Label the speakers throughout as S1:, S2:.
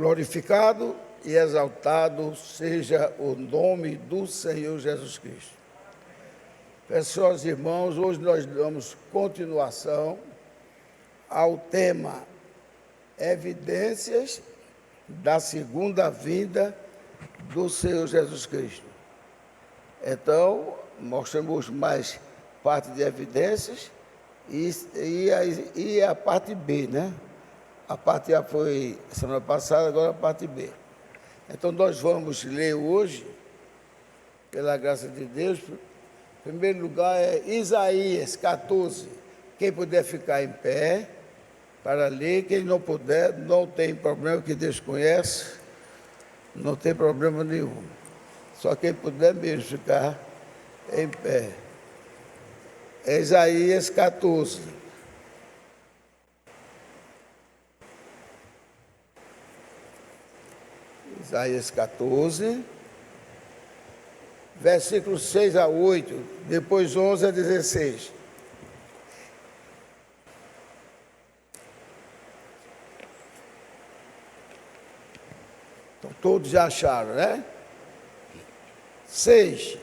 S1: Glorificado e exaltado seja o nome do Senhor Jesus Cristo. Pessoas e irmãos, hoje nós damos continuação ao tema Evidências da segunda vinda do Senhor Jesus Cristo. Então, mostramos mais parte de evidências e a parte B, né? A parte A foi semana passada, agora a parte B. Então, nós vamos ler hoje, pela graça de Deus, em primeiro lugar é Isaías 14. Quem puder ficar em pé para ler, quem não puder, não tem problema, que Deus conhece, não tem problema nenhum. Só quem puder mesmo ficar em pé. É Isaías 14. Isaías 14, versículos 6 a 8, depois 11 a 16. Então, todos já acharam, né? 6,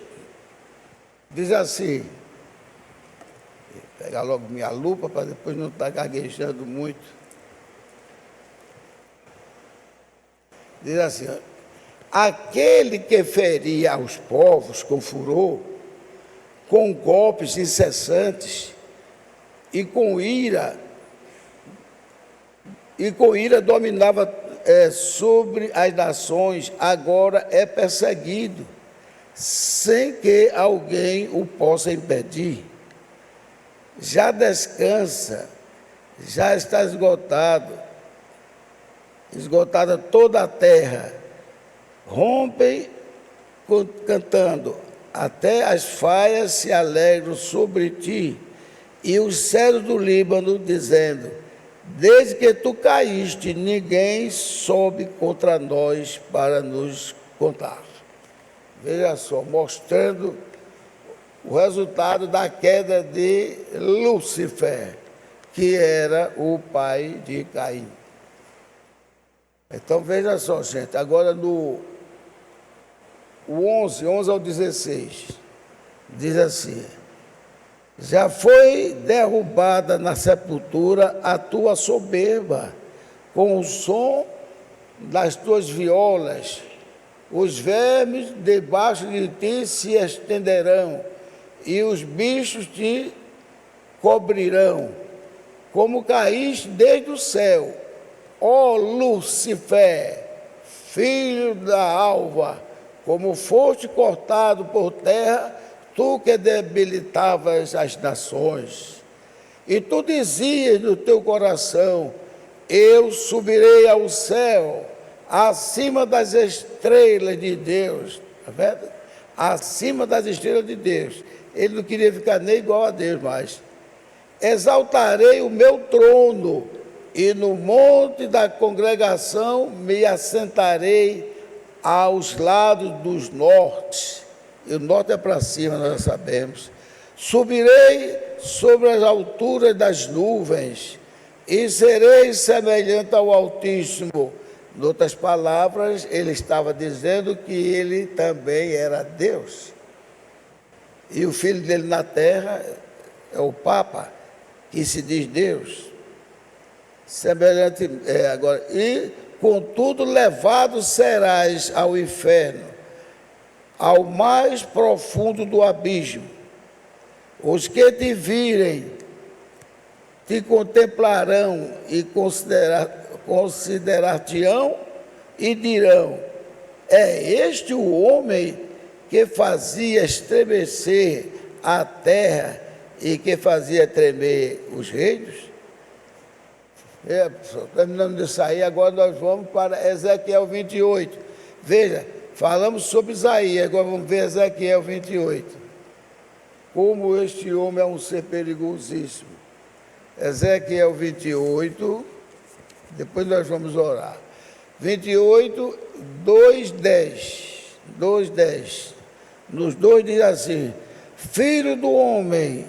S1: diz assim, vou pegar logo minha lupa para depois não estar gaguejando muito. Diz assim, aquele que feria aos povos com furor, com golpes incessantes e com ira dominava sobre as nações, agora é perseguido, sem que alguém o possa impedir. Já descansa, já está esgotada toda a terra, rompem cantando, até as faias se alegram sobre ti, e os cedros do Líbano dizendo, desde que tu caíste, ninguém sobe contra nós para nos contar. Veja só, mostrando o resultado da queda de Lúcifer, que era o pai de Caim. Então, veja só, gente, agora no 11 ao 16, diz assim, já foi derrubada na sepultura a tua soberba, com o som das tuas violas, os vermes debaixo de ti se estenderão, e os bichos te cobrirão, como caíste desde o céu, ó Lúcifer, filho da alva, como foste cortado por terra, tu que debilitavas as nações. E tu dizias no teu coração, eu subirei ao céu, acima das estrelas de Deus. Está vendo? Acima das estrelas de Deus. Ele não queria ficar nem igual a Deus mais. Exaltarei o meu trono, e no monte da congregação me assentarei aos lados dos nortes. E o norte é para cima, nós sabemos. Subirei sobre as alturas das nuvens e serei semelhante ao Altíssimo. Em outras palavras, ele estava dizendo que ele também era Deus. E o filho dele na terra é o Papa, que se diz Deus. Semelhante, agora, e contudo levado serás ao inferno, ao mais profundo do abismo. Os que te virem te contemplarão e considerar-te-ão e dirão, é este o homem que fazia estremecer a terra e que fazia tremer os reinos? Terminando de sair, agora nós vamos para Ezequiel 28. Veja, falamos sobre Isaías, agora vamos ver Ezequiel 28. Como este homem é um ser perigosíssimo. Ezequiel 28, depois nós vamos orar. 28, 2:10. Nos 2 diz assim, filho do homem,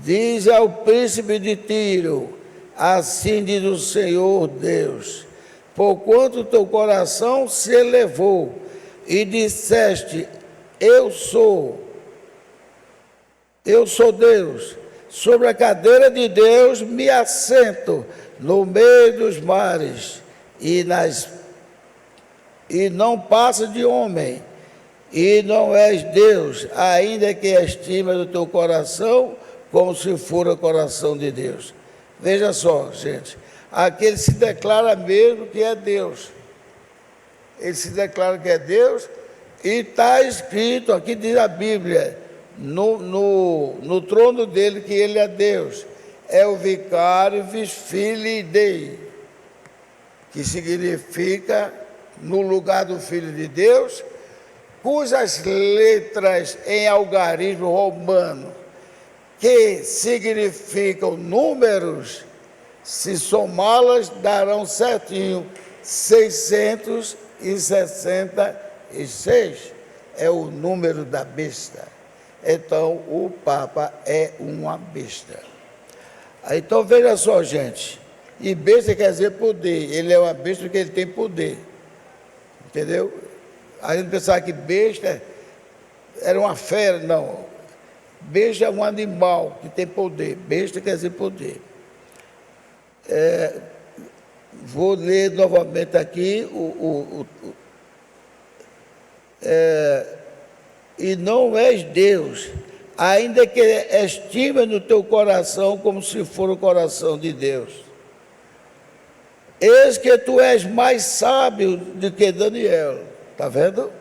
S1: diz ao príncipe de Tiro, assim diz o Senhor Deus, porquanto teu coração se elevou e disseste, eu sou Deus, sobre a cadeira de Deus me assento no meio dos mares, e não passa de homem, e não és Deus, ainda que estima do teu coração como se fora o coração de Deus. Veja só, gente, aqui ele se declara mesmo que é Deus. Ele se declara que é Deus, e está escrito, aqui diz a Bíblia, no trono dele que ele é Deus. É o vicário vis filii Dei, que significa no lugar do Filho de Deus, cujas letras em algarismo romano, que significam números, se somá-las darão certinho 666, é o número da besta. Então o Papa é uma besta. Então veja só, gente, e besta quer dizer poder, ele é uma besta porque ele tem poder, entendeu? A gente pensava que besta era uma fera, não. Besta é um animal que tem poder, besta quer dizer poder. Vou ler novamente aqui e não és Deus, ainda que estima no teu coração como se for o coração de Deus. Eis que tu és mais sábio do que Daniel, está vendo?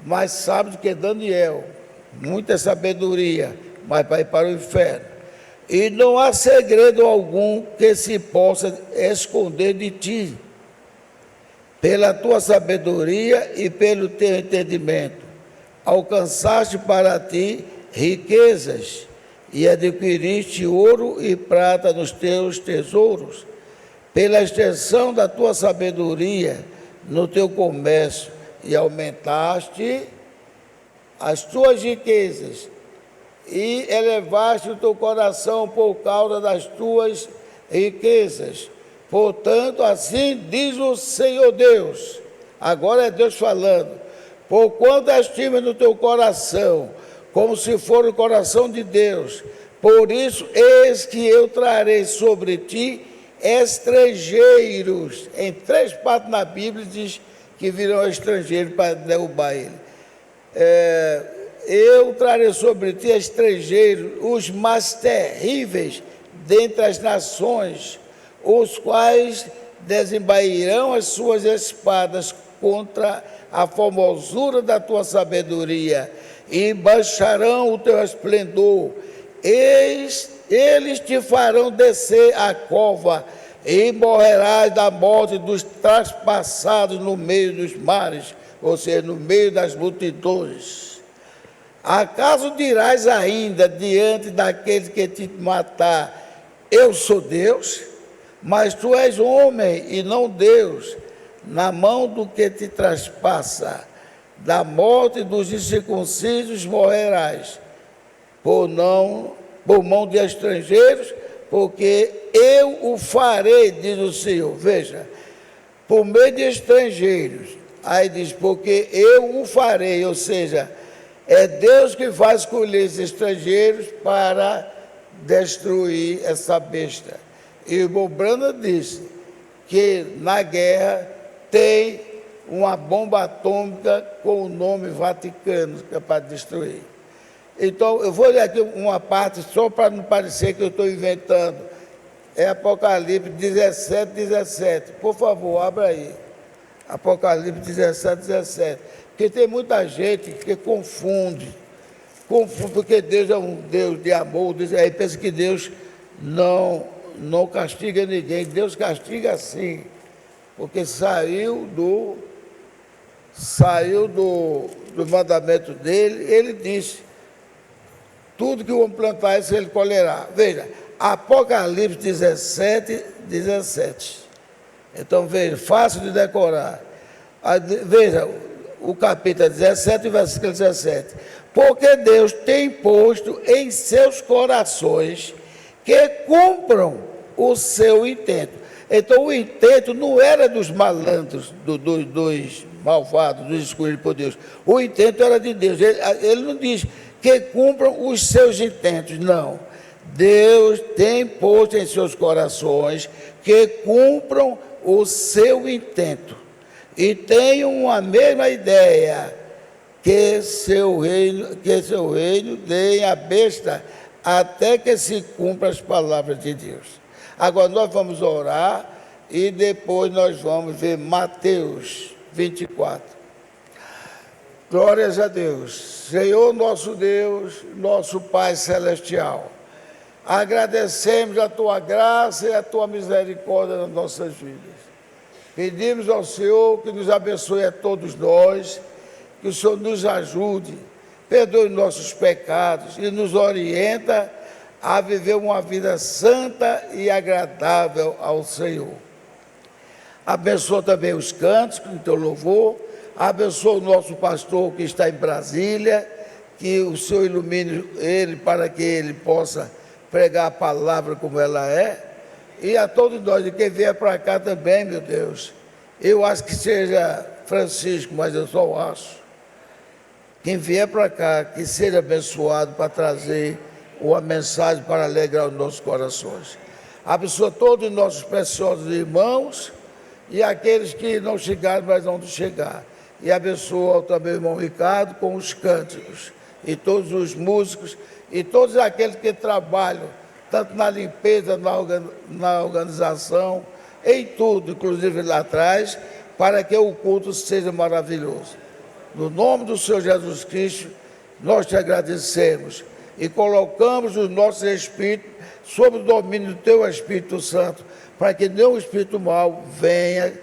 S1: Mais sábio do que Daniel, muita sabedoria, mas vai para o inferno. E não há segredo algum que se possa esconder de ti, pela tua sabedoria e pelo teu entendimento. Alcançaste para ti riquezas e adquiriste ouro e prata nos teus tesouros, pela extensão da tua sabedoria no teu comércio, e aumentaste as tuas riquezas, e elevaste o teu coração por causa das tuas riquezas. Portanto, assim diz o Senhor Deus, agora é Deus falando, porquanto estima no teu coração, como se for o coração de Deus, por isso, eis que eu trarei sobre ti estrangeiros. Em 3 partes na Bíblia diz que virão estrangeiros para derrubar ele. Eu trarei sobre ti estrangeiros, os mais terríveis dentre as nações, os quais desembairão as suas espadas contra a formosura da tua sabedoria, e baixarão o teu esplendor. Eles te farão descer a cova, e morrerás da morte dos traspassados no meio dos mares, ou seja, no meio das multidões. Acaso dirás ainda diante daquele que te matar, eu sou Deus? Mas tu és homem e não Deus, na mão do que te traspassa, da morte dos incircuncisos morrerás, por mão de estrangeiros, porque eu o farei, diz o Senhor. Veja, por meio de estrangeiros, aí diz, porque eu o farei, ou seja, é Deus que vai escolher esses estrangeiros para destruir essa besta. E o Bobranda disse que na guerra tem uma bomba atômica com o nome Vaticano, que é para destruir. Então, eu vou ler aqui uma parte, só para não parecer que eu estou inventando. É Apocalipse 17, 17. Por favor, abra aí. Apocalipse 17, 17. Porque tem muita gente que confunde, porque Deus é um Deus de amor, aí pensa que Deus não castiga ninguém. Deus castiga sim, porque saiu do mandamento dele. Ele disse, tudo que o homem plantar, isso ele colherá. Veja, Apocalipse 17, 17. Então, veja, fácil de decorar. Veja, o capítulo 17, versículo 17. Porque Deus tem posto em seus corações que cumpram o seu intento. Então o intento não era dos malandros, dos malvados, dos escolhidos por Deus. O intento era de Deus. Ele não diz que cumpram os seus intentos, não. Deus tem posto em seus corações que cumpram o seu intento. E tenham a mesma ideia, que seu reino dê a besta até que se cumpra as palavras de Deus. Agora nós vamos orar e depois nós vamos ver Mateus 24. Glórias a Deus. Senhor nosso Deus, nosso Pai Celestial, agradecemos a Tua graça e a Tua misericórdia nas nossas vidas. Pedimos ao Senhor que nos abençoe a todos nós, que o Senhor nos ajude, perdoe nossos pecados e nos orienta a viver uma vida santa e agradável ao Senhor. Abençoa também os cânticos no teu louvor, abençoa o nosso pastor que está em Brasília, que o Senhor ilumine ele para que ele possa pregar a palavra como ela é, e a todos nós, e quem vier para cá também, meu Deus, eu acho que seja Francisco, mas eu só acho, quem vier para cá, que seja abençoado para trazer uma mensagem para alegrar os nossos corações. Abençoa todos os nossos preciosos irmãos e aqueles que não chegaram, mas vão chegar. E abençoa também o irmão Ricardo com os cânticos, e todos os músicos, e todos aqueles que trabalham, tanto na limpeza, na organização, em tudo, inclusive lá atrás, para que o culto seja maravilhoso. No nome do Senhor Jesus Cristo, nós te agradecemos e colocamos os nossos espíritos sob o domínio do teu Espírito Santo, para que nenhum espírito mau venha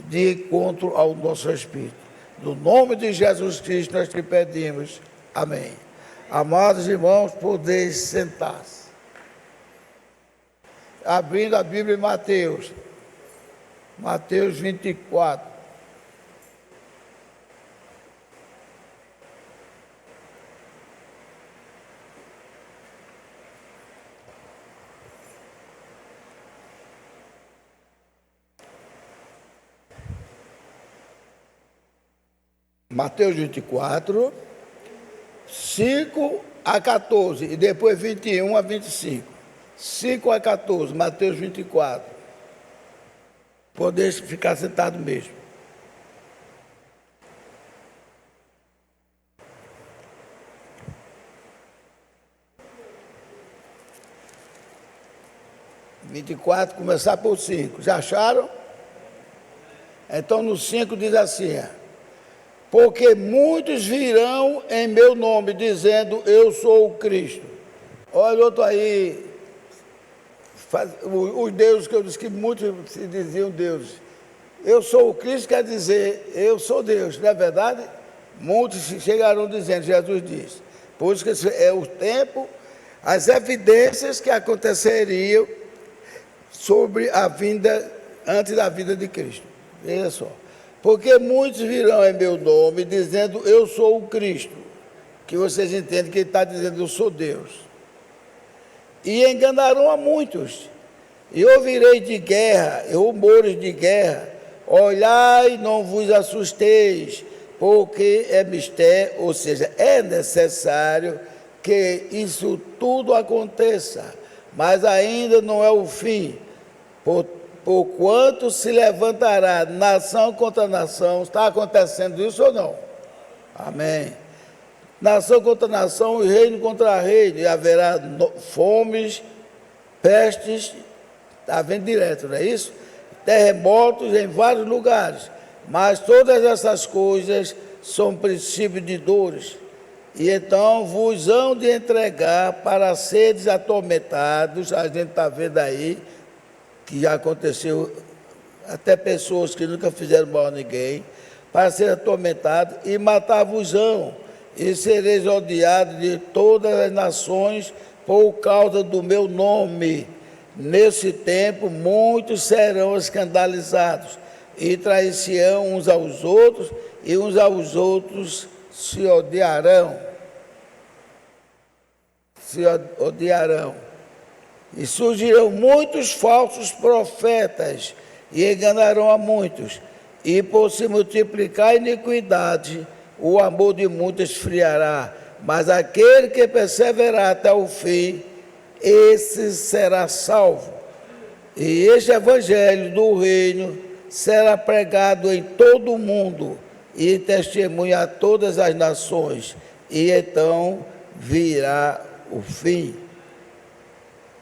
S1: de encontro ao nosso espírito. No nome de Jesus Cristo nós te pedimos. Amém. Amados irmãos, podeis sentar-se. Abrindo a Bíblia em Mateus 24. Mateus 24, 5 a 14, e depois 21 a 25. 5 a 14, Mateus 24. Poder ficar sentado mesmo. Começar por 5. Já acharam? Então no 5 diz assim: porque muitos virão em meu nome, dizendo, eu sou o Cristo. Olha outro aí, os deuses que eu disse que muitos se diziam deuses. Eu sou o Cristo quer dizer, eu sou Deus, não é verdade? Muitos chegarão dizendo, Jesus diz. Por isso que é o tempo, as evidências que aconteceriam sobre a vinda, antes da vinda de Cristo. Veja só. Porque muitos virão em meu nome, dizendo, eu sou o Cristo. Que vocês entendem que ele está dizendo, eu sou Deus. E enganarão a muitos. E ouvirei de guerra, rumores de guerra. Olhai, não vos assusteis, porque é mistério, ou seja, é necessário que isso tudo aconteça. Mas ainda não é o fim. Porquanto se levantará nação contra nação. Está acontecendo isso ou não? Amém. Nação contra nação e reino contra reino. E haverá fomes, pestes, está vendo direto, não é isso? Terremotos em vários lugares. Mas todas essas coisas são princípios de dores. E então vos hão de entregar para seres atormentados. A gente está vendo aí que já aconteceu, até pessoas que nunca fizeram mal a ninguém, para ser atormentados, e matar-vos-ão, e sereis odiados de todas as nações por causa do meu nome. Nesse tempo, muitos serão escandalizados, e trair-se-ão uns aos outros, e uns aos outros se odiarão. Se odiarão. E surgirão muitos falsos profetas e enganarão a muitos. E por se multiplicar a iniquidade, o amor de muitos esfriará. Mas aquele que perseverar até o fim, esse será salvo. E este evangelho do reino será pregado em todo o mundo e testemunha a todas as nações. E então virá o fim.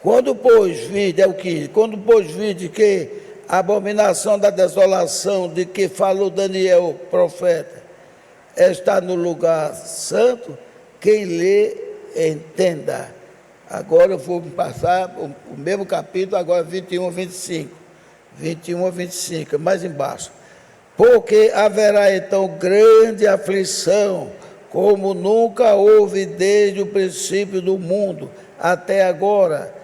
S1: Quando, pois, vide, é o que? Quando, pois, vide que a abominação da desolação de que falou Daniel, profeta, está no lugar santo, quem lê, entenda. Agora eu vou passar o mesmo capítulo, agora 21 a 25. 21 a 25, mais embaixo. Porque haverá então grande aflição, como nunca houve desde o princípio do mundo até agora,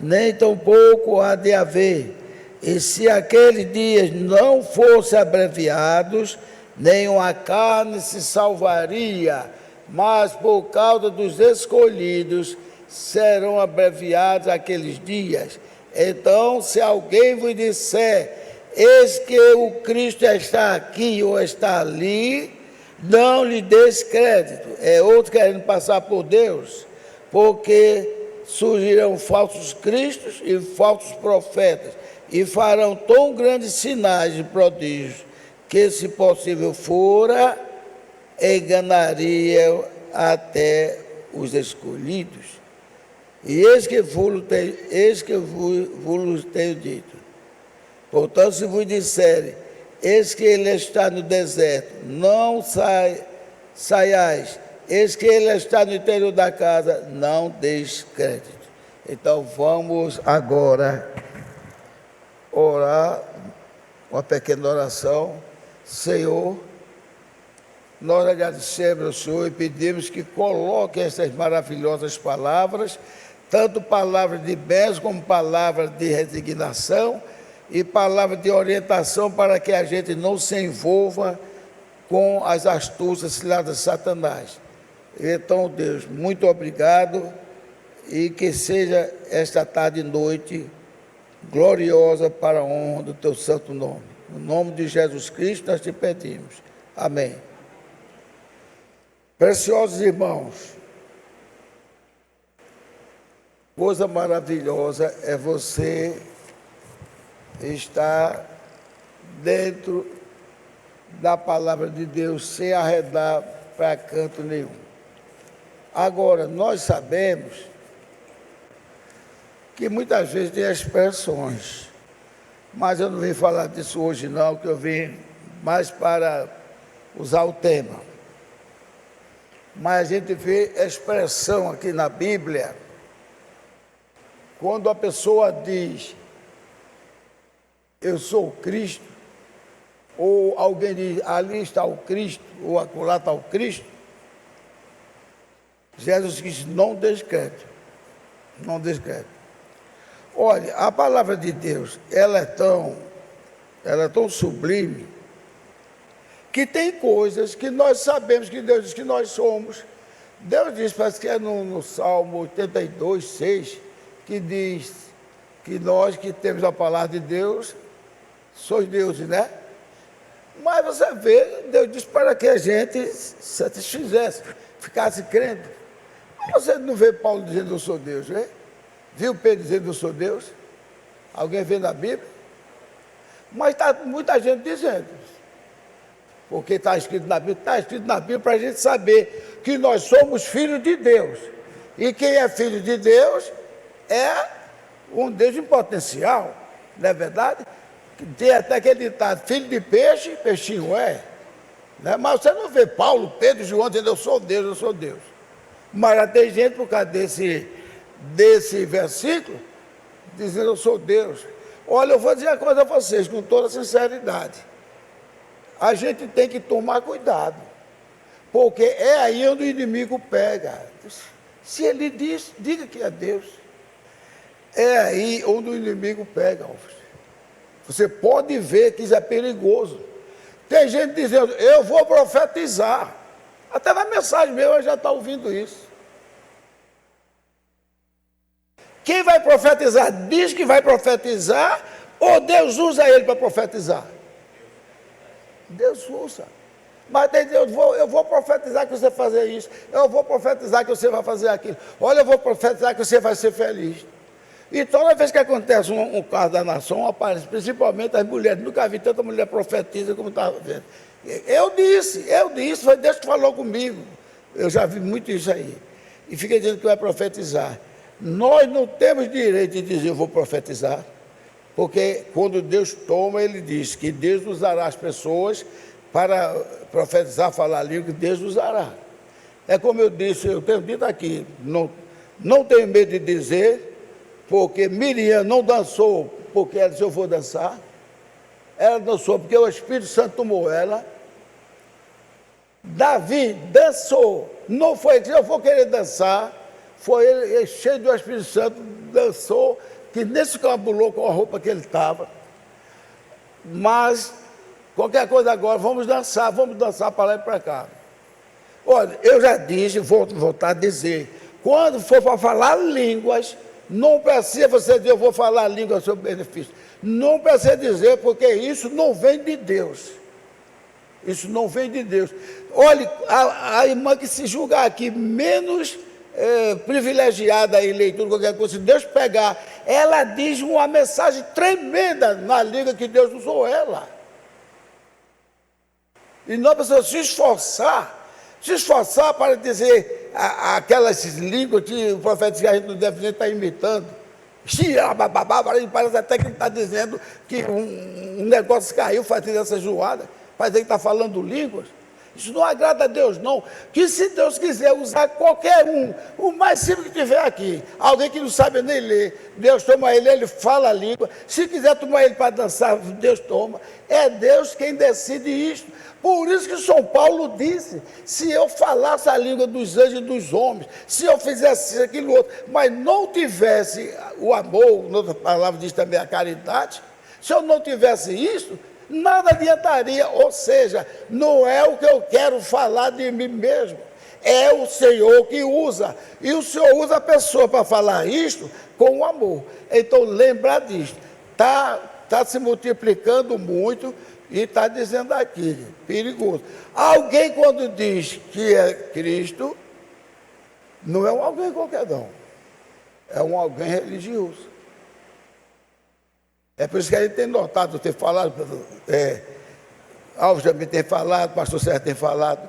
S1: nem tampouco há de haver. E se aqueles dias não fossem abreviados, nenhuma carne se salvaria, mas por causa dos escolhidos serão abreviados aqueles dias. Então, se alguém vos disser, eis que o Cristo está aqui ou está ali, não lhe des crédito. É outro querendo passar por Deus, porque surgirão falsos cristos e falsos profetas, e farão tão grandes sinais e prodígios, que, se possível fora, enganariam até os escolhidos. E eis que vos tenho dito. Portanto, se vos disserem, eis que ele está no deserto, não saiais, eis que ele está no interior da casa, não deis crédito. Então vamos agora orar, uma pequena oração. Senhor, nós agradecemos ao Senhor e pedimos que coloque essas maravilhosas palavras, tanto palavras de bênção como palavras de resignação e palavras de orientação, para que a gente não se envolva com as astúcias ciladas de Satanás. Então, Deus, muito obrigado, e que seja esta tarde e noite gloriosa para a honra do teu santo nome. No nome de Jesus Cristo nós te pedimos. Amém. Preciosos irmãos, coisa maravilhosa é você estar dentro da palavra de Deus sem arredar para canto nenhum. Agora, nós sabemos que muitas vezes tem expressões, mas eu não vim falar disso hoje não, que eu vim mais para usar o tema. Mas a gente vê expressão aqui na Bíblia, quando a pessoa diz, eu sou o Cristo, ou alguém diz, ali está o Cristo, ou acolá está o Cristo, Jesus disse, não descrete, não descrete. Olha, a palavra de Deus, ela é tão sublime, que tem coisas que nós sabemos que Deus diz que nós somos. Deus diz, parece que é no Salmo 82, 6, que diz que nós que temos a palavra de Deus, sois deuses, né? Mas você vê, Deus diz para que a gente se satisfizesse, ficasse crendo. Você não vê Paulo dizendo eu sou Deus, né? Viu Pedro dizendo eu sou Deus? Alguém vê na Bíblia? Mas está muita gente dizendo. Porque está escrito na Bíblia para a gente saber que nós somos filhos de Deus. E quem é filho de Deus é um Deus em potencial, não é verdade? Tem até aquele ditado, filho de peixe, peixinho é. Né? Mas você não vê Paulo, Pedro, João dizendo eu sou Deus, eu sou Deus. Mas já tem gente por causa desse versículo, dizendo eu sou Deus. Olha, eu vou dizer uma coisa a vocês, com toda sinceridade. A gente tem que tomar cuidado, porque é aí onde o inimigo pega. Se ele diz, diga que é Deus. É aí onde o inimigo pega. Você pode ver que isso é perigoso. Tem gente dizendo, eu vou profetizar. Até na mensagem mesmo eu já estou ouvindo isso. Quem vai profetizar diz que vai profetizar, ou Deus usa ele para profetizar? Deus usa. Mas eu vou profetizar que você vai fazer isso. Eu vou profetizar que você vai fazer aquilo. Olha, eu vou profetizar que você vai ser feliz. E toda vez que acontece um caso da nação, aparece, principalmente as mulheres. Nunca vi tanta mulher profetiza como estava vendo. Eu disse, foi Deus que falou comigo. Eu já vi muito isso aí. E fica dizendo que vai profetizar. Nós não temos direito de dizer eu vou profetizar. Porque quando Deus toma, Ele diz que Deus usará as pessoas para profetizar, falar a língua, que Deus usará. É como eu disse, eu tenho dito aqui, não tenho medo de dizer, porque Miriam não dançou porque ela disse eu vou dançar. Ela dançou porque o Espírito Santo tomou ela. Davi dançou, não foi que eu vou querer dançar, foi ele cheio do Espírito Santo, dançou, que nem se cabulou com a roupa que ele estava. Mas, qualquer coisa agora, vamos dançar para lá e para cá. Olha, eu já disse, vou voltar a dizer, quando for para falar línguas, não precisa você dizer, eu vou falar língua sobre benefício. Não precisa dizer, porque isso não vem de Deus. Isso não vem de Deus. Olha, a irmã que se julgar aqui menos privilegiada em leitura, qualquer coisa, se Deus pegar, ela diz uma mensagem tremenda na língua que Deus usou ela. E nós precisamos se esforçar para dizer aquelas línguas que o profeta que a gente não deve estar imitando. Parece até que ele está dizendo que um negócio caiu fazendo essa zoada, parece que está falando línguas. Isso não agrada a Deus, não. Que se Deus quiser usar qualquer o mais simples que tiver aqui, alguém que não sabe nem ler, Deus toma ele fala a língua. Se quiser tomar ele para dançar, Deus toma. É Deus quem decide isso. Por isso que São Paulo disse, se eu falasse a língua dos anjos e dos homens, se eu fizesse aquilo outro, mas não tivesse o amor, noutra palavra diz também a caridade, se eu não tivesse isso, nada adiantaria, ou seja, não é o que eu quero falar de mim mesmo, é o Senhor que usa, e o Senhor usa a pessoa para falar isto com o amor. Então lembra disso, está se multiplicando muito, e está dizendo aqui, perigoso. Alguém quando diz que é Cristo, não é um alguém qualquer não, é um alguém religioso. É por isso que a gente tem notado, ter falado, Alves também tem falado, pastor Sérgio tem falado,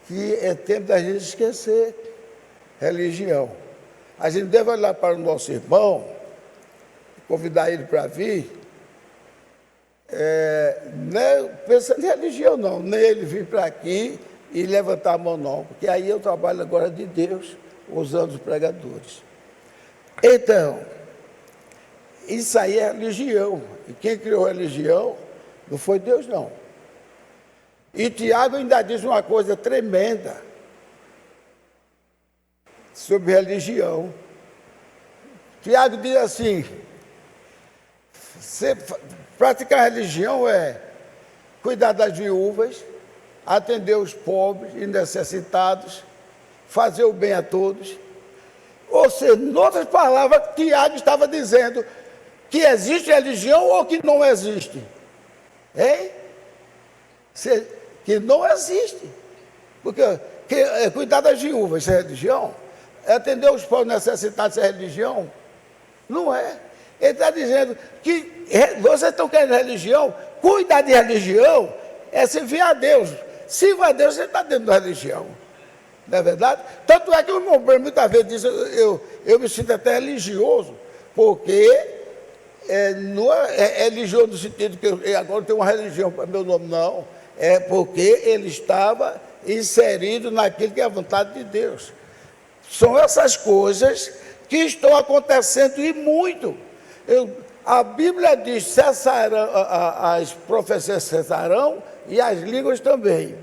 S1: que é tempo da gente esquecer religião. A gente deve olhar para o nosso irmão, convidar ele para vir, não pensando em religião não, nem ele vir para aqui e levantar a mão não, porque aí eu trabalho agora de Deus, usando os pregadores. Então, isso aí é religião. E quem criou a religião não foi Deus, não. E Tiago ainda diz uma coisa tremenda sobre religião. Tiago diz assim, praticar religião é cuidar das viúvas, atender os pobres e necessitados, fazer o bem a todos. Ou seja, em outras palavras, Tiago estava dizendo que existe religião ou que não existe? Hein? Que não existe. Porque cuidar das viúvas, isso é religião? Atender os povos necessitados, isso é religião? Não é. Ele está dizendo que vocês estão querendo religião, cuidar de religião é servir a Deus. Sirva a Deus, você está dentro da religião. Não é verdade? Tanto é que o irmão muitas vezes diz, eu me sinto até religioso, porque não é religioso no sentido que eu agora tenho uma religião para meu nome, não. É porque ele estava inserido naquilo que é a vontade de Deus. São essas coisas que estão acontecendo e muito. A Bíblia diz, cessarão, as profecias cessarão e as línguas também.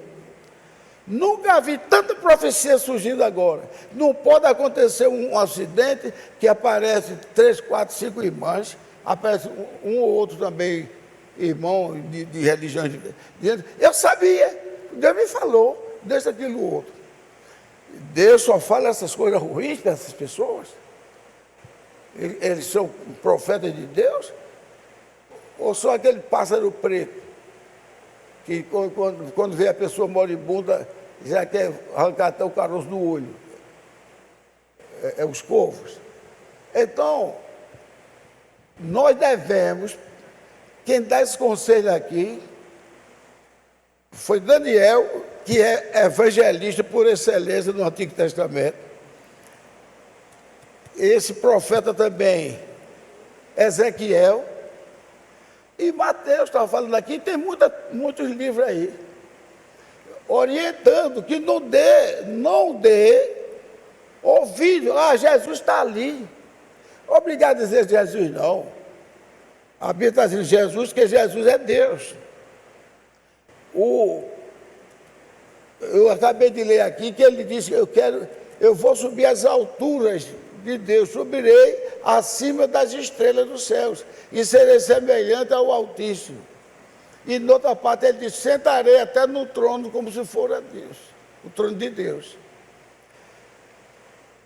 S1: Nunca vi tanta profecia surgindo agora. Não pode acontecer um acidente que aparece 3, 4, 5 irmãs, aparece um ou outro também, irmão de religiões diferentes. Eu sabia, Deus me falou, Deus aquilo outro. Deus só fala essas coisas ruins para essas pessoas. Eles são profetas de Deus? Ou só aquele pássaro preto, que quando vê a pessoa moribunda, já quer arrancar até o caroço do olho? É os corvos. Então, nós devemos, quem dá esse conselho aqui, foi Daniel, que é evangelista por excelência no Antigo Testamento. Esse profeta também, Ezequiel. E Mateus estava falando aqui, tem muitos livros aí, orientando que não dê ouvido. Jesus está ali. Obrigado a dizer Jesus não. A Bíblia está dizendo Jesus, porque Jesus é Deus. Eu acabei de ler aqui que ele disse: eu vou subir às alturas de Deus, subirei acima das estrelas dos céus e serei semelhante ao Altíssimo. E noutra parte ele diz: sentarei até no trono como se fora Deus, o trono de Deus.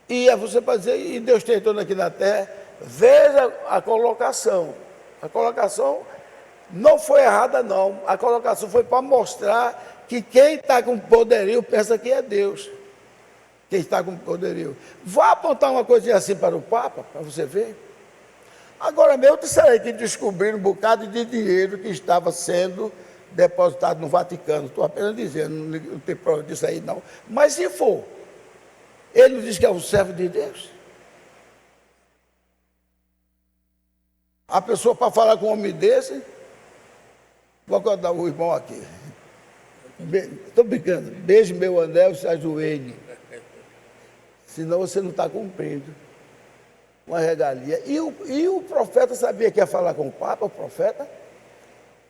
S1: E você pode dizer: e Deus tem trono aqui na terra? Veja a colocação. A colocação não foi errada, não. A colocação foi para mostrar que quem está com poderio pensa que é Deus. Quem está com poderio. Vá apontar uma coisinha assim para o Papa, para você ver. Agora mesmo, eu disserei que descobriram um bocado de dinheiro que estava sendo depositado no Vaticano. Estou apenas dizendo, não tem prova disso aí não. Mas se for, ele não diz que é um servo de Deus? A pessoa para falar com um homem desse, vou acordar o irmão aqui. Estou brincando. Beijo meu anel e se ajoelhe. Senão você não está cumprindo uma regalia. E o profeta sabia que ia falar com o Papa, o profeta?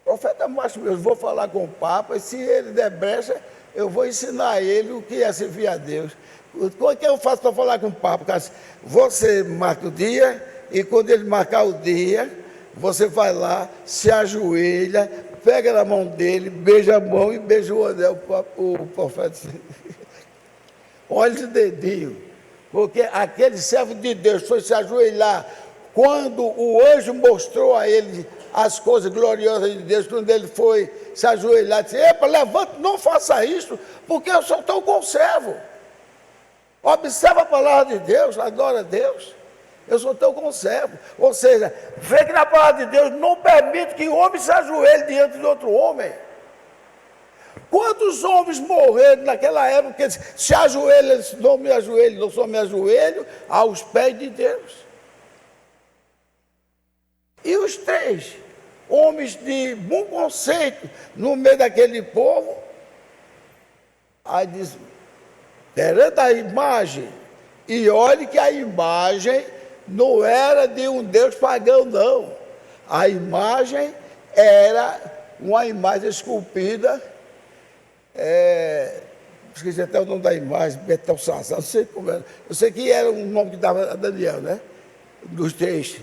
S1: O profeta macho mesmo, vou falar com o Papa, e se ele der brecha, eu vou ensinar a ele o que é servir a Deus. Como é que eu faço para falar com o Papa? Você marca o dia, e quando ele marcar o dia, você vai lá, se ajoelha, pega na mão dele, beija a mão e beija o anel. O profeta olha esse dedinho. Porque aquele servo de Deus foi se ajoelhar quando o anjo mostrou a ele as coisas gloriosas de Deus, quando ele foi se ajoelhar, disse: epa, levante, não faça isso, porque eu sou teu conservo. Observa a palavra de Deus, adora a Deus. Eu sou teu conservo. Ou seja, vê que na palavra de Deus não permite que o homem se ajoelhe diante de outro homem. Quantos homens morreram naquela época que se ajoelham, não me ajoelho, não só me ajoelho aos pés de Deus. E os 3 homens de bom conceito no meio daquele povo, aí diz: perante a imagem, e olhe que a imagem não era de um Deus pagão, não. A imagem era uma imagem esculpida. Esqueci até o nome da imagem, Betel Sassá, não sei como era. Eu sei que era um nome que dava a Daniel, né? Dos 3.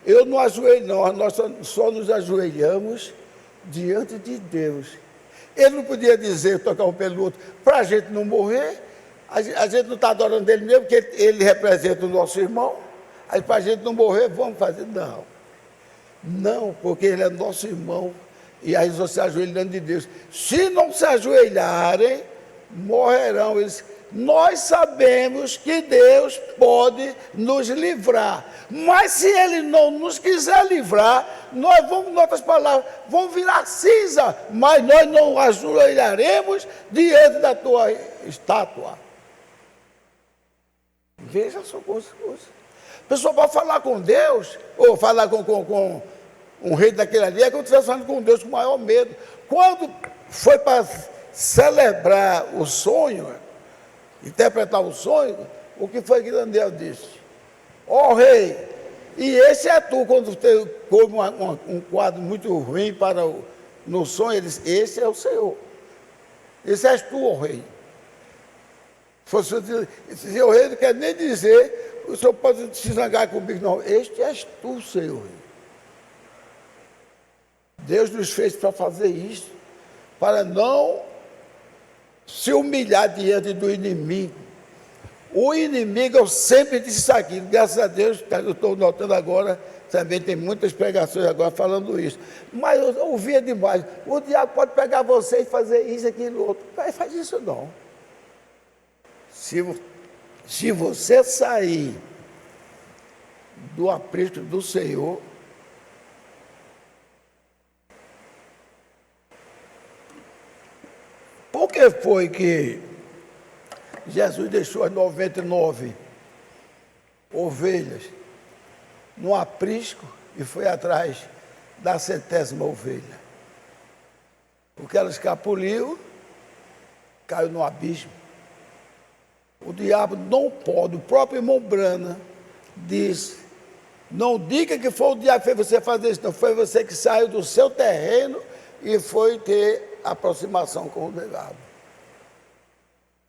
S1: Eu não ajoelho, não, nós só nos ajoelhamos diante de Deus. Ele não podia dizer, tocar um pelo outro, para a gente não morrer. A gente não está adorando ele mesmo, porque ele representa o nosso irmão. Aí para a gente não morrer, vamos fazer. Não, porque ele é nosso irmão. E aí você se ajoelha diante de Deus. Se não se ajoelharem, morrerão. Nós sabemos que Deus pode nos livrar. Mas se Ele não nos quiser livrar, nós vamos, em outras palavras, vamos virar cinza. Mas nós não ajoelharemos diante da tua estátua. Veja só coisa. A pessoa pode falar com Deus, ou falar com um rei daquele ali, é como se estivesse falando com Deus com o maior medo. Quando foi para celebrar o sonho, interpretar o sonho, o que foi que Daniel disse? Ó rei, e esse é tu, quando você come um quadro muito ruim no sonho, ele disse: esse é o Senhor. Esse és tu, ó rei. Se o rei não quer nem dizer, o senhor pode se zangar comigo, não. Este és tu, Senhor. Deus nos fez para fazer isso, para não se humilhar diante do inimigo. O inimigo, eu sempre disse isso aqui, graças a Deus, eu estou notando agora, também tem muitas pregações agora falando isso. Mas eu ouvia demais. O diabo pode pegar você e fazer isso, aquilo, outro. Não faz isso não. Se você sair do aprisco do Senhor, por que foi que Jesus deixou as 99 ovelhas no aprisco e foi atrás da 100ª ovelha? Porque ela escapuliu, caiu no abismo. O diabo não pode, o próprio irmão Brana diz, não diga que foi o diabo que fez você fazer isso, não, foi você que saiu do seu terreno e foi ter aproximação com o diabo.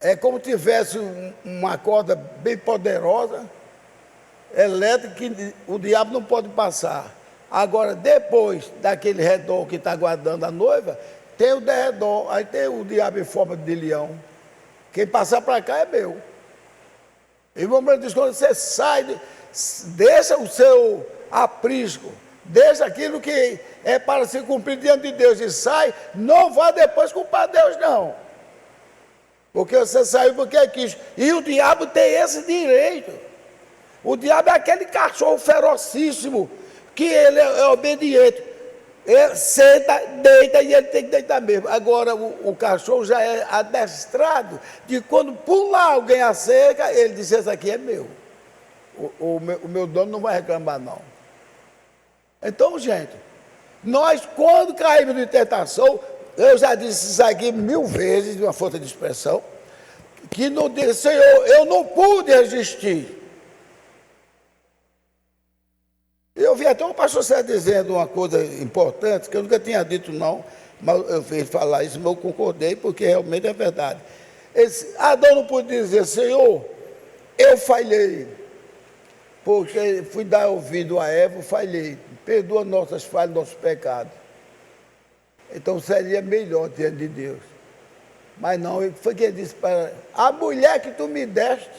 S1: É como se tivesse uma corda bem poderosa, elétrica, que o diabo não pode passar. Agora, depois daquele redor que está guardando a noiva, tem o derredor, aí tem o diabo em forma de leão. Quem passar para cá é meu. E o irmão diz, quando você sai, deixa o seu aprisco, deixa aquilo que é para se cumprir diante de Deus e sai, não vá depois culpar Deus, não. Porque você saiu porque quis. E o diabo tem esse direito. O diabo é aquele cachorro ferocíssimo, que ele é obediente. Ele senta, deita e ele tem que deitar mesmo. Agora o cachorro já é adestrado de quando pular alguém a cerca, ele diz, esse aqui é meu. O meu dono não vai reclamar não. Então, gente, nós quando caímos em tentação, eu já disse isso aqui 1000 vezes, de uma força de expressão, que no dia, Senhor, eu não pude resistir. Eu vi até um pastor Sérgio dizendo uma coisa importante, que eu nunca tinha dito não, mas eu fiz falar isso, mas eu concordei, porque realmente é verdade. Adão não pôde dizer, Senhor, eu falhei, porque fui dar ouvido a Eva, falhei, perdoa nossas falhas, nossos pecados. Então seria melhor diante de Deus. Mas não, foi que ele disse para ela, a mulher que tu me deste,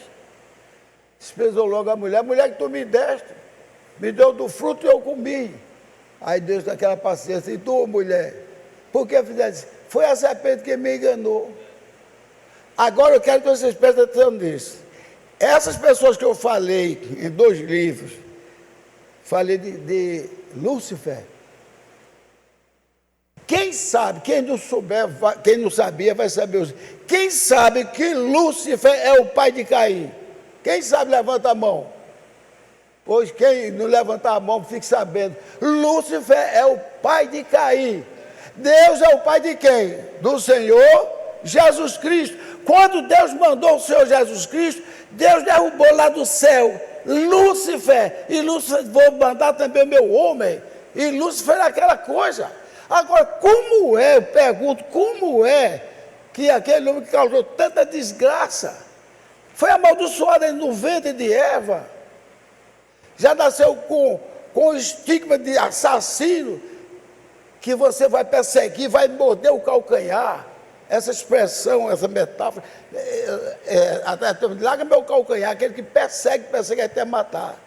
S1: desprezou logo a mulher que tu me deste, me deu do fruto e eu comi. Aí Deus daquela paciência, e tu, mulher, por que fizeste? Foi a serpente que me enganou. Agora eu quero que vocês prestem atenção nisso. Essas pessoas que eu falei em 2 livros, falei de Lúcifer. Quem sabe, quem não souber, quem não sabia vai saber hoje. Quem sabe que Lúcifer é o pai de Caim? Quem sabe, levanta a mão. Pois quem não levantar a mão, fique sabendo. Lúcifer é o pai de Caim. Deus é o pai de quem? Do Senhor Jesus Cristo. Quando Deus mandou o Senhor Jesus Cristo, Deus derrubou lá do céu Lúcifer. E Lúcifer, vou mandar também o meu homem. E Lúcifer é aquela coisa. Agora, como é, eu pergunto, como é que aquele homem que causou tanta desgraça foi amaldiçoado no ventre de Eva? Já nasceu com o estigma de assassino, que você vai perseguir, vai morder o calcanhar. Essa expressão, essa metáfora, larga meu calcanhar, aquele que persegue até matar.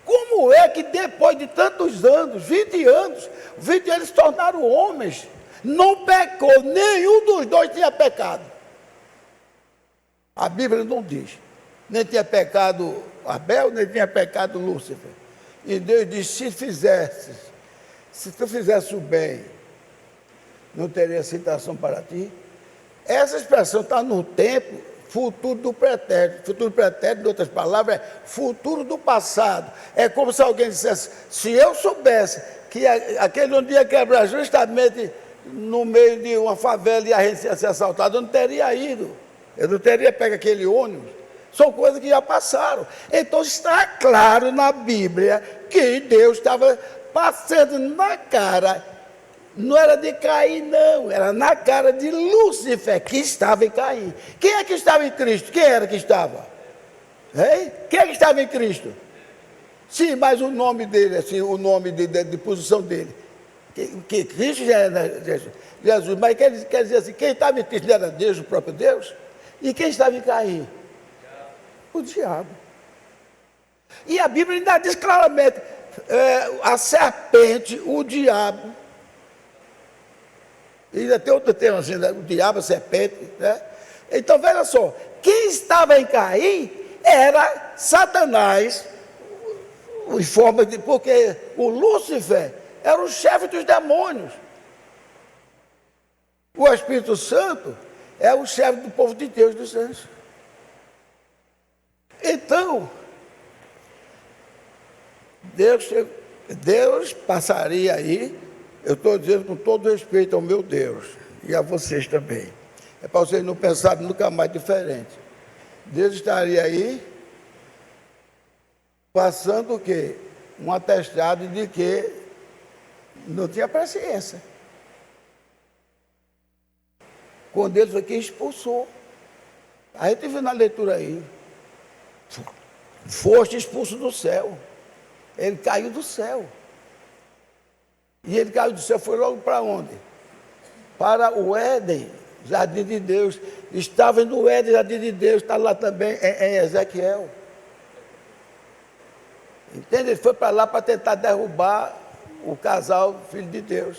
S1: Como é que depois de tantos anos, 20 anos se tornaram homens, não pecou, nenhum dos dois tinha pecado? A Bíblia não diz, nem tinha pecado Abel, nem tinha pecado Lúcifer. E Deus disse, se tu fizesse o bem, não teria citação para ti. Essa expressão está no tempo futuro do pretérito. Futuro pretérito, em outras palavras, é futuro do passado. É como se alguém dissesse, se eu soubesse que aquele um dia quebrar justamente no meio de uma favela e a gente ia ser assaltado, eu não teria ido. Eu não teria pego aquele ônibus. São coisas que já passaram. Então está claro na Bíblia que Deus estava passando na cara, não era de Caim não, era na cara de Lúcifer, que estava em Caim. Quem é que estava em Cristo? Quem era que estava? Hein? Quem é que estava em Cristo? Sim, mas o nome dele, assim, o nome de posição dele. Que Cristo já era Jesus, mas quer dizer assim, quem estava em Cristo não era Deus, o próprio Deus? E quem estava em Caim? O diabo. E a Bíblia ainda diz claramente, a serpente, o diabo. E ainda tem outro termo assim, né? O diabo, a serpente, né? Então, veja só, quem estava em Caim era Satanás, em forma de, porque o Lúcifer era o chefe dos demônios. O Espírito Santo é o chefe do povo de Deus, dos anjos. Então, Deus passaria aí, eu estou dizendo com todo respeito ao meu Deus, e a vocês também. É para vocês não pensarem nunca mais diferente. Deus estaria aí, passando o quê? Um atestado de que não tinha paciência. Quando Deus aqui expulsou. A gente viu na leitura aí. Foste expulso do céu. Ele caiu do céu. E ele caiu do céu, foi logo para onde? Para o Éden, jardim de Deus. Estava no Éden, jardim de Deus, está lá também em Ezequiel. Entende? Ele foi para lá para tentar derrubar o casal, filho de Deus.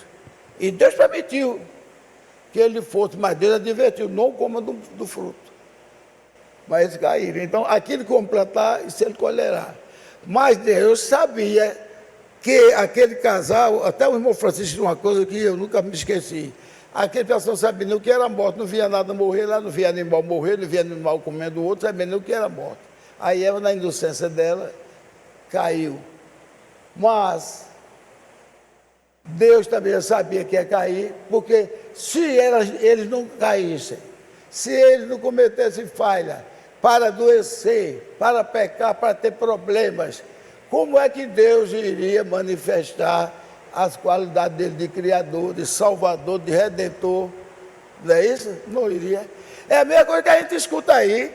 S1: E Deus permitiu que ele fosse, mas Deus advertiu, não coma do fruto. Mas eles caíram. Então, aquilo que plantar, isso ele colherá. Mas Deus sabia que aquele casal, até o irmão Francisco disse uma coisa que eu nunca me esqueci. Aquele pessoal sabia nem o que era morte, não via nada morrer lá, não via animal morrer, não via animal comendo o outro, sabia nem o que era morte. Aí ela, na inocência dela, caiu. Mas Deus também sabia que ia cair, porque se eles não caíssem, se eles não cometessem falha, para adoecer, para pecar, para ter problemas, como é que Deus iria manifestar as qualidades dele de Criador, de Salvador, de Redentor? Não é isso? Não iria. É a mesma coisa que a gente escuta aí,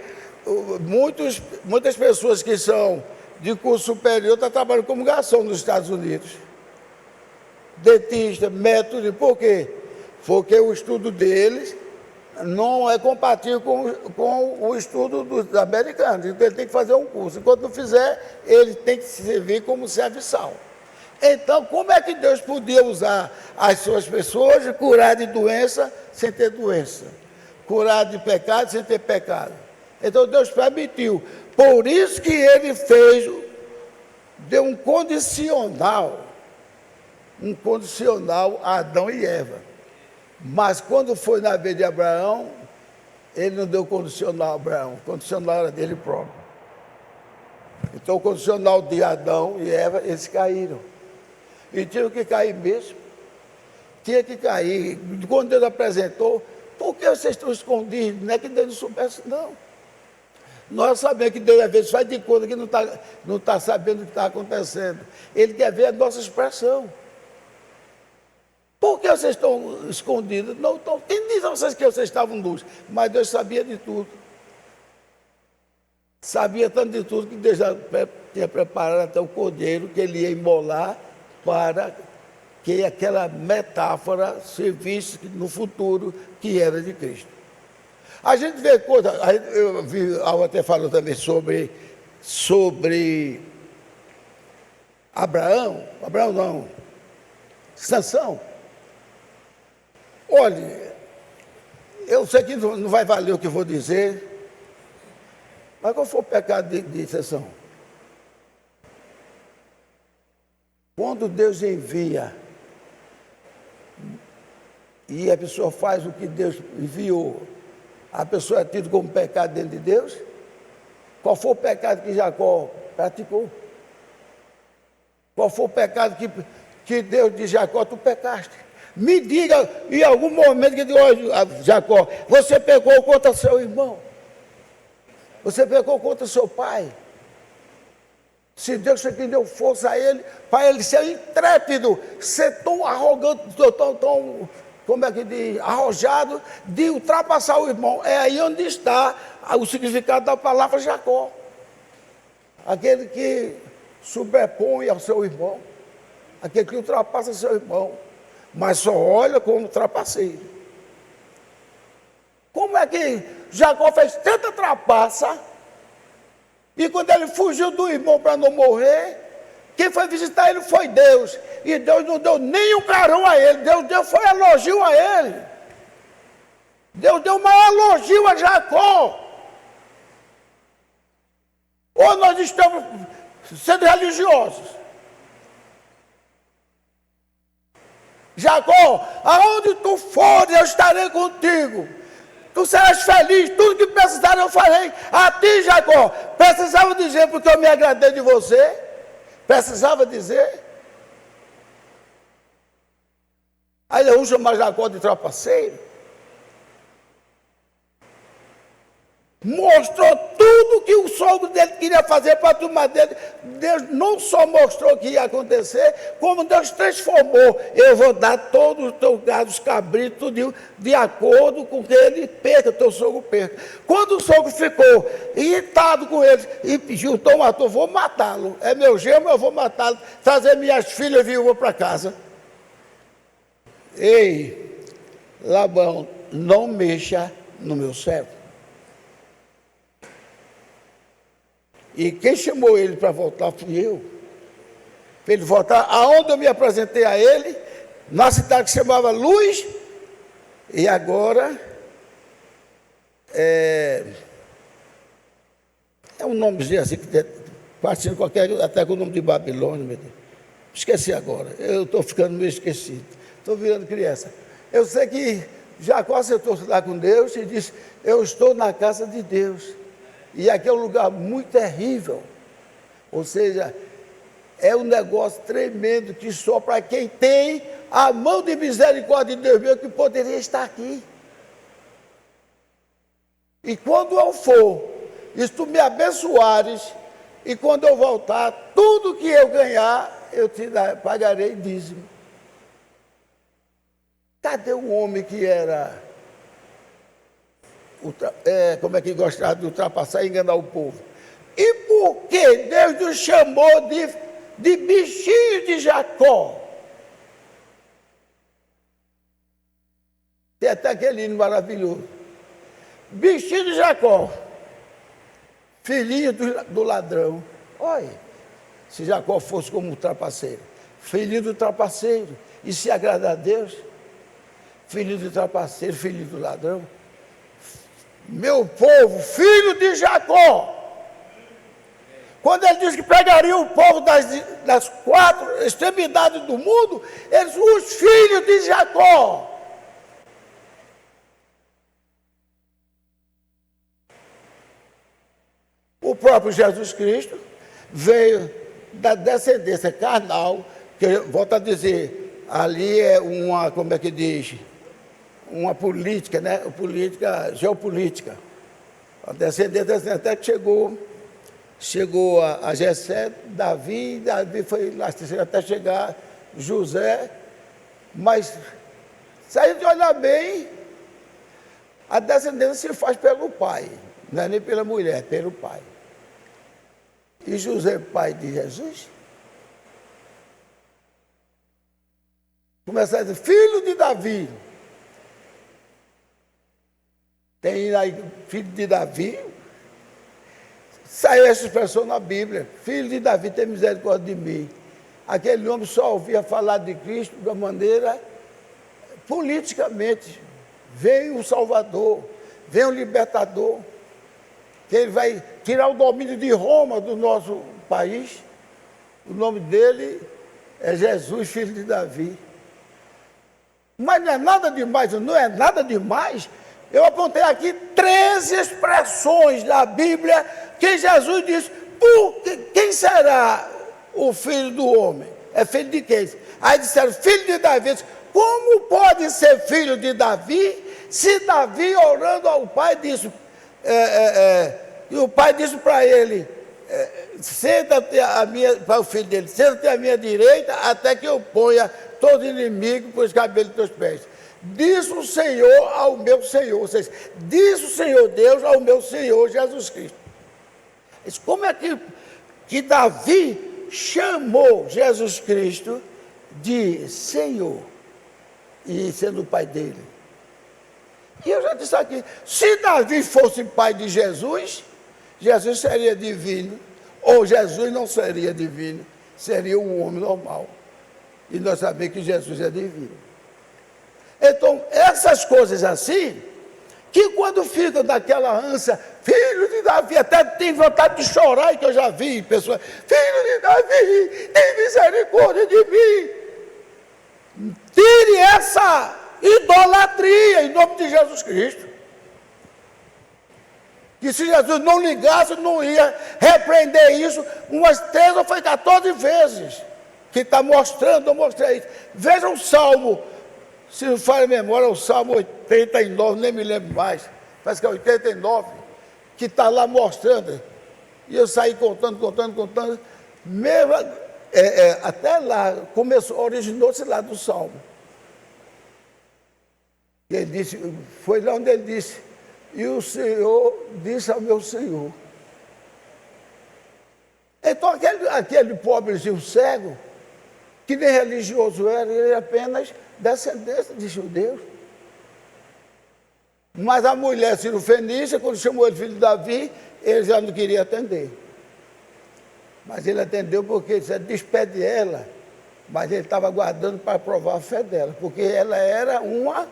S1: muitas pessoas que são de curso superior estão trabalhando como garçom nos Estados Unidos. Dentista, método, por quê? Porque o estudo deles não é compatível com o estudo dos americanos. Então ele tem que fazer um curso. Enquanto não fizer, ele tem que servir como serviçal. Então, como é que Deus podia usar as suas pessoas e curar de doença sem ter doença? Curar de pecado sem ter pecado? Então Deus permitiu. Por isso que ele deu um condicional a Adão e Eva. Mas quando foi na vez de Abraão, ele não deu condicional a Abraão, o condicional era dele próprio. Então o condicional de Adão e Eva, eles caíram. E tinham que cair mesmo. Tinha que cair. Quando Deus apresentou, por que vocês estão escondidos? Não é que Deus não soubesse, não. Nós sabemos que Deus às vezes faz de conta que não tá sabendo o que está acontecendo. Ele quer ver a nossa expressão. Por que vocês estão escondidos? Não estão. Quem diz a vocês que vocês estavam nus? Mas Deus sabia de tudo. Sabia tanto de tudo que Deus já tinha preparado até o cordeiro que ele ia imolar para que aquela metáfora servisse no futuro que era de Cristo. A gente vê coisas, eu vi algo até falando também sobre Abraão não, Sansão. Olha, eu sei que não vai valer o que eu vou dizer, mas qual foi o pecado de Sansão? Quando Deus envia e a pessoa faz o que Deus enviou, a pessoa é tida como pecado dentro de Deus? Qual foi o pecado que Jacó praticou? Qual foi o pecado que Deus disse, Jacó, tu pecaste? Me diga em algum momento que Deus, Jacó, você pecou contra seu irmão? Você pecou contra seu pai? Se Deus foi quem deu força a ele, para ele ser intrépido, ser tão arrogante, tão como é que diz, arrojado, de ultrapassar o irmão. É aí onde está o significado da palavra Jacó. Aquele que sobrepõe ao seu irmão, aquele que ultrapassa seu irmão, mas só olha como trapaceiro. Como é que Jacó fez tanta trapaça E quando ele fugiu do irmão para não morrer, quem foi visitar ele foi Deus. E Deus não deu nenhum carão a ele. Deus foi elogio a ele. Deus deu um elogio a Jacó. Ou nós estamos sendo religiosos. Jacó, aonde tu fores, eu estarei contigo. Tu serás feliz, tudo que precisar eu farei. A ti, Jacó, precisava dizer porque eu me agradei de você? Precisava dizer? Aí eu chamo Jacó de trapaceiro. Mostrou tudo que o sogro dele queria fazer para a turma dele. Deus não só mostrou o que ia acontecer, como Deus transformou. Eu vou dar todos os teus gados, cabritos, tudo de acordo com que ele perca, teu sogro perca. Quando o sogro ficou irritado com ele e juntou, matou, vou matá-lo. É meu genro, eu vou matá-lo. Trazer minhas filhas viúvas para casa. Ei, Labão, não mexa no meu servo. E quem chamou ele para voltar fui eu. Para ele voltar aonde eu me apresentei a ele, na cidade que se chamava Luz, e agora é um nomezinho assim, que parecendo qualquer, até com o nome de Babilônia, meu Deus. Esqueci agora, eu estou ficando meio esquecido, estou virando criança. Eu sei que Jacó sentou-se lá com Deus e disse, eu estou na casa de Deus. E aqui é um lugar muito terrível. Ou seja, é um negócio tremendo que só para quem tem a mão de misericórdia de Deus mesmo que poderia estar aqui. E quando eu for, e tu me abençoares, e quando eu voltar, tudo que eu ganhar, eu te pagarei dízimo. Cadê o homem que era... como é que gostava de ultrapassar e enganar o povo? E por que Deus nos chamou de bichinho de Jacó? Tem até aquele hino maravilhoso. Bichinho de Jacó, filhinho do ladrão. Olha, se Jacó fosse como um trapaceiro, filhinho do trapaceiro, e se agrada a Deus, filhinho do trapaceiro, filhinho do ladrão. Meu povo, filho de Jacó. Quando ele disse que pegaria o povo das quatro extremidades do mundo, eles são os filhos de Jacó. O próprio Jesus Cristo veio da descendência carnal, que eu volto a dizer, ali é uma, como é que diz? Uma política, né? Política, geopolítica. A descendência até que chegou a Jessé, Davi foi lá até chegar José, mas se a gente olhar bem, a descendência se faz pelo pai, não é nem pela mulher, é pelo pai. E José, pai de Jesus, começa a dizer, filho de Davi. Tem aí, filho de Davi, saiu essa expressão na Bíblia, filho de Davi, tem misericórdia de mim. Aquele homem só ouvia falar de Cristo de uma maneira politicamente. Veio o Salvador, veio o Libertador, que ele vai tirar o domínio de Roma do nosso país. O nome dele é Jesus, filho de Davi. Mas não é nada demais, não é nada demais. Eu apontei aqui 13 expressões da Bíblia que Jesus disse, quem será o filho do homem? É filho de quem? Aí disseram, filho de Davi. Como pode ser filho de Davi, se Davi orando ao pai disse, e o pai disse para ele, senta-te para o filho dele, senta-te à minha direita, até que eu ponha todo inimigo por os cabelos dos teus pés. Disse o Senhor ao meu Senhor, ou seja, disse o Senhor Deus ao meu Senhor Jesus Cristo. Como é que Davi chamou Jesus Cristo de Senhor, e sendo o pai dele? E eu já disse aqui, se Davi fosse pai de Jesus, Jesus seria divino, ou Jesus não seria divino, seria um homem normal. E nós sabemos que Jesus é divino. Então, essas coisas assim, que quando ficam daquela ânsia, filho de Davi, até tem vontade de chorar, e que eu já vi pessoas, filho de Davi, tem misericórdia de mim. Tire essa idolatria em nome de Jesus Cristo. Que se Jesus não ligasse, não ia repreender isso umas 13 ou foi 14 vezes. Que está mostrando, eu mostrei isso. Veja o Salmo, se não falha a memória, é o Salmo 89, nem me lembro mais, parece que é 89, que está lá mostrando. E eu saí contando, mesmo, até lá, originou-se lá do Salmo. E ele disse, foi lá onde ele disse, e o Senhor disse ao meu Senhor. Então aquele pobrezinho cego, que nem religioso era, ele era apenas descendência de judeus. Mas a mulher Cirofenícia, quando chamou ele filho de Davi, ele já não queria atender. Mas ele atendeu porque ele disse, despede ela. Mas ele estava aguardando para provar a fé dela, porque ela era uma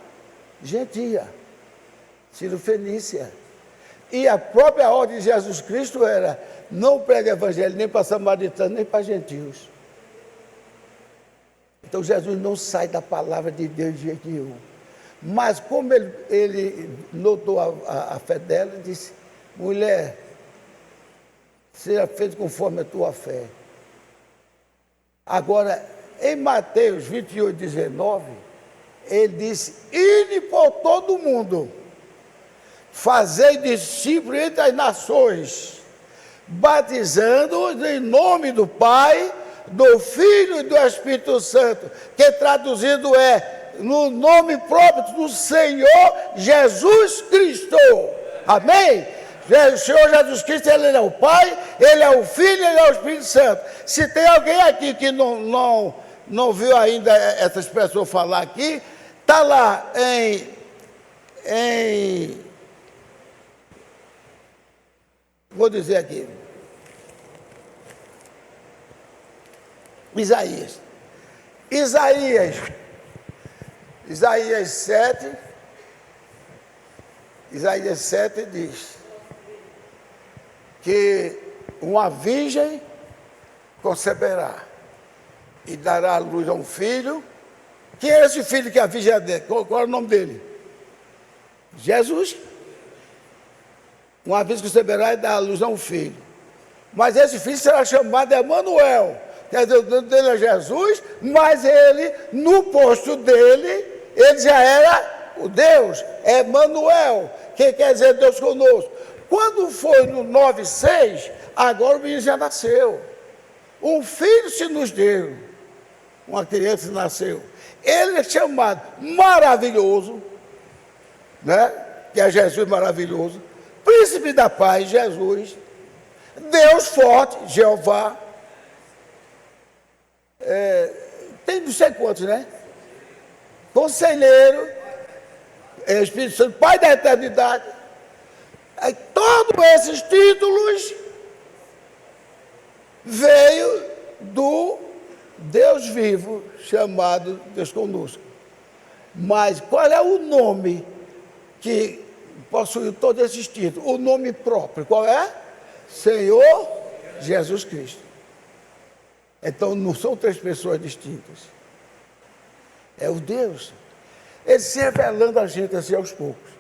S1: gentia, Cirofenícia. E a própria ordem de Jesus Cristo era, não pregue evangelho nem para samaritanos, nem para gentios. Então Jesus não sai da palavra de Deus de jeito nenhum. Mas como ele notou a fé dela, ele disse, mulher, seja feito conforme a tua fé. Agora, em Mateus 28, 19, ele disse, ide por todo o mundo, fazei discípulos entre as nações, batizando-os em nome do Pai, do Filho e do Espírito Santo, que traduzido é, no nome próprio do Senhor Jesus Cristo. Amém? O Senhor Jesus Cristo, Ele é o Pai, Ele é o Filho, Ele é o Espírito Santo. Se tem alguém aqui que não viu ainda essas pessoas falar aqui, está lá vou dizer aqui, Isaías 7 diz que uma virgem conceberá e dará à luz a um filho. Quem é esse filho que a virgem é? Qual é o nome dele? Jesus. Uma virgem conceberá e dará à luz a um filho. Mas esse filho será chamado Emanuel. Quer dizer, o nome dele é Jesus, mas ele, no posto dele, ele já era o Deus, Emanuel, que quer dizer Deus conosco. Quando foi no 9:6, agora o menino já nasceu. Um filho se nos deu, uma criança nasceu. Ele é chamado maravilhoso, né? Que é Jesus maravilhoso, príncipe da paz, Jesus, Deus forte, Jeová. Tem não sei quantos, né? Conselheiro, Espírito Santo, Pai da eternidade. Todos esses títulos veio do Deus vivo, chamado Deus conosco. Mas qual é o nome que possui todos esses títulos? O nome próprio, qual é? Senhor Jesus Cristo. Então não são três pessoas distintas. É o Deus. Ele se revelando a gente assim aos poucos.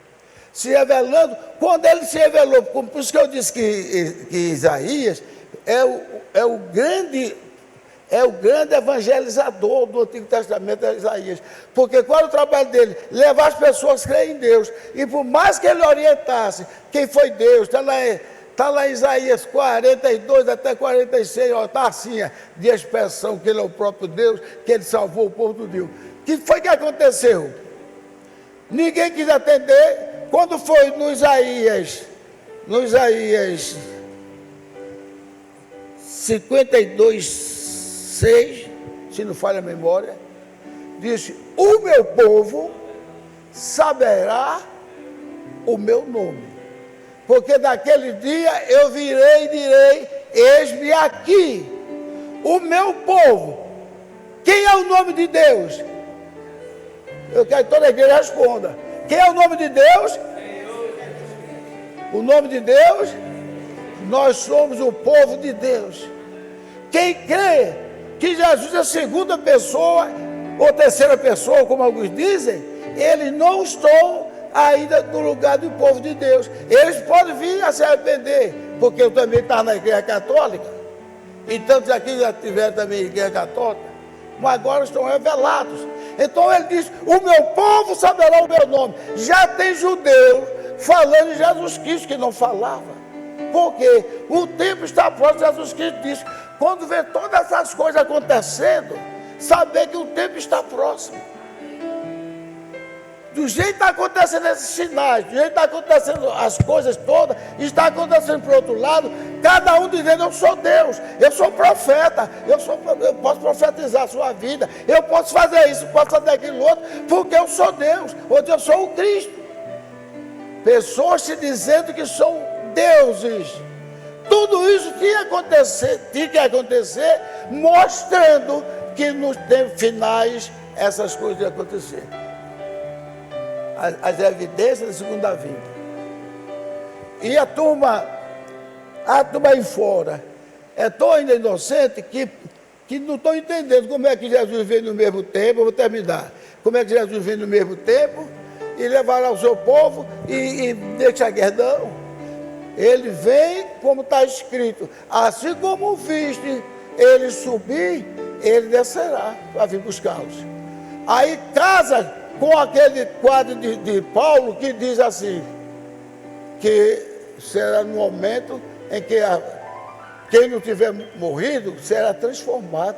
S1: Se revelando, quando ele se revelou, por isso que eu disse que Isaías é o grande evangelizador do Antigo Testamento, é Isaías. Porque qual é o trabalho dele? Levar as pessoas a crerem em Deus. E por mais que ele orientasse quem foi Deus, está lá em Isaías 42 até 46, está assim, de expressão que ele é o próprio Deus, que ele salvou o povo de Deus. O que foi que aconteceu? Ninguém quis atender. Quando foi no Isaías 52, 6, se não falha a memória, disse, o meu povo saberá o meu nome. Porque naquele dia eu virei e direi: eis-me aqui, o meu povo. Quem é o nome de Deus? Eu quero que toda a igreja responda. Quem é o nome de Deus? O nome de Deus? Nós somos o povo de Deus. Quem crê que Jesus é a segunda pessoa ou terceira pessoa, como alguns dizem, eles não estão ainda no lugar do povo de Deus. Eles podem vir a se arrepender, porque eu também estava na igreja católica, e tantos aqui já tiveram também igreja católica, mas agora estão revelados. Então ele diz: o meu povo saberá o meu nome. Já tem judeus falando em Jesus Cristo que não falava. Porque o tempo está próximo. Jesus Cristo disse: quando vê todas essas coisas acontecendo, saber que o tempo está próximo. Do jeito que está acontecendo esses sinais, do jeito que está acontecendo as coisas todas, está acontecendo por outro lado, cada um dizendo: eu sou Deus, eu sou profeta, eu posso profetizar a sua vida, eu posso fazer isso, posso fazer aquilo outro, porque eu sou Deus, ou eu sou o Cristo. Pessoas se dizendo que são deuses. Tudo isso tinha que acontecer, mostrando que nos tempos finais essas coisas iam acontecer. As evidências da segunda vinda. E a turma aí fora é tão ainda inocente que não estão entendendo como é que Jesus veio no mesmo tempo. Eu vou terminar. Como é que Jesus veio no mesmo tempo e levará o seu povo e deixa a guerra? Não. Ele vem como está escrito: assim como viste ele subir, ele descerá para vir buscá-los. Aí casa com aquele quadro de Paulo que diz assim, que será no momento em que quem não tiver morrido será transformado.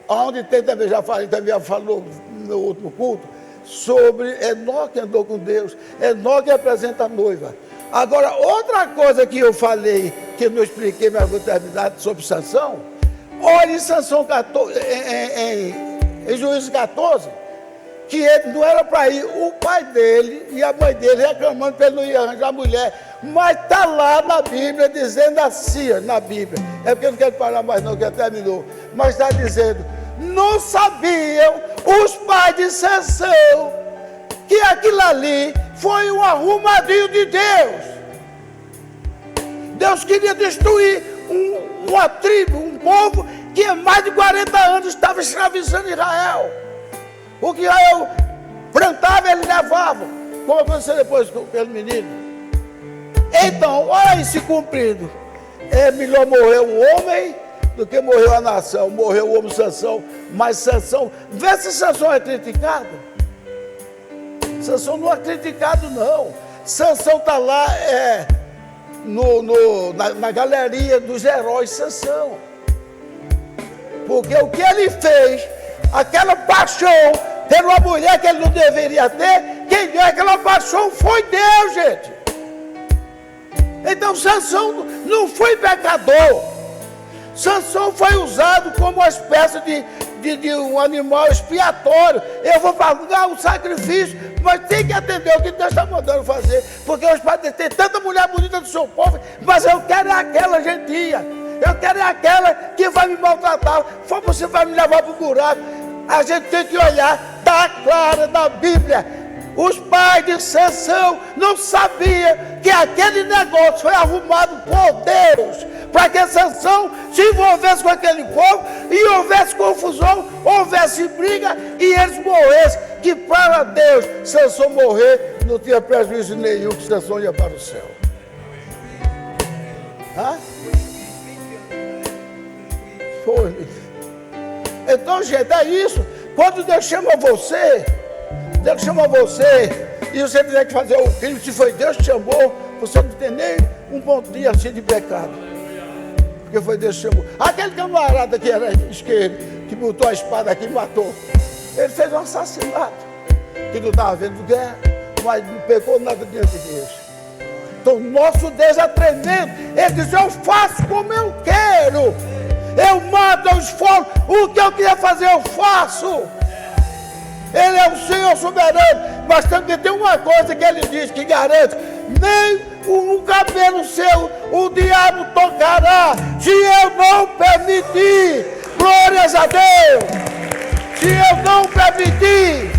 S1: Onde tem também, já falou no último culto, sobre Enoque andou com Deus. Enoque representa a noiva. Agora, outra coisa que eu falei, que eu não expliquei, mas vou terminar, sobre Sansão. Olha em Sansão 14, em Juízes 14, que ele não era para ir, o pai dele e a mãe dele reclamando para ele não ir arranjar mulher, mas está lá na Bíblia dizendo assim, na Bíblia, é porque eu não quero parar mais não, que já terminou, mas está dizendo: não sabiam os pais de Sansão que aquilo ali foi um arrumadinho de Deus. Deus queria destruir uma tribo, um povo que há mais de 40 anos estava escravizando Israel. O que Israel plantava, ele levava, como aconteceu depois com aquele menino. Então, olha isso cumprido. É melhor morrer um homem do que morrer a nação. Morreu o homem Sansão, mas Sansão, vê se Sansão é criticado. Sansão não é criticado, não. Sansão está lá na galeria dos heróis Sansão. Porque o que ele fez, aquela paixão ter uma mulher que ele não deveria ter, quem deu aquela paixão foi Deus, gente. Então Sansão não foi pecador. Sansão foi usado como uma espécie de um animal expiatório. Eu vou pagar um sacrifício, mas tem que atender o que Deus está mandando fazer. Porque os padres têm tanta mulher bonita do seu povo, mas eu quero é aquela gentia. Eu quero é aquela que vai me maltratar. Você vai me levar para o buraco. A gente tem que olhar, está claro na Bíblia. Os pais de Sansão não sabiam que aquele negócio foi arrumado por Deus, para que Sansão se envolvesse com aquele povo e houvesse confusão, houvesse briga e eles morressem. Que para Deus, Sansão morrer, não tinha prejuízo nenhum, que Sansão ia para o céu. Hã? Foi. Então, gente, é isso. Quando Deus chama você e você tiver que fazer o crime, se foi Deus que chamou, você não tem nem um pontinho assim de pecado. Porque foi Deus que chamou. Aquele camarada que era esquerdo, que botou a espada aqui e matou, ele fez um assassinato, que não estava vendo guerra, mas não pecou nada diante de Deus. Então, nosso Deus é tremendo. Ele diz: eu faço como eu quero. Eu mato, eu esfolgo. O que eu queria fazer, eu faço. Ele é o Senhor soberano. Mas também tem uma coisa que ele diz, que garante: nem o cabelo seu, o diabo tocará, se eu não permitir. Glórias a Deus. Se eu não permitir.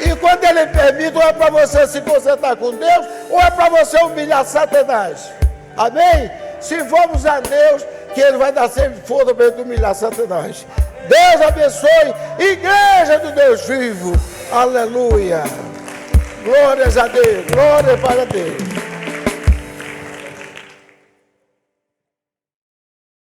S1: E quando ele permite, ou é para você se concentrar com Deus, ou é para você humilhar Satanás. Amém? Se vamos a Deus, que ele vai dar sempre força para humilhar Satanás. Deus abençoe, igreja do Deus vivo. Aleluia. Glórias a Deus, glória para Deus.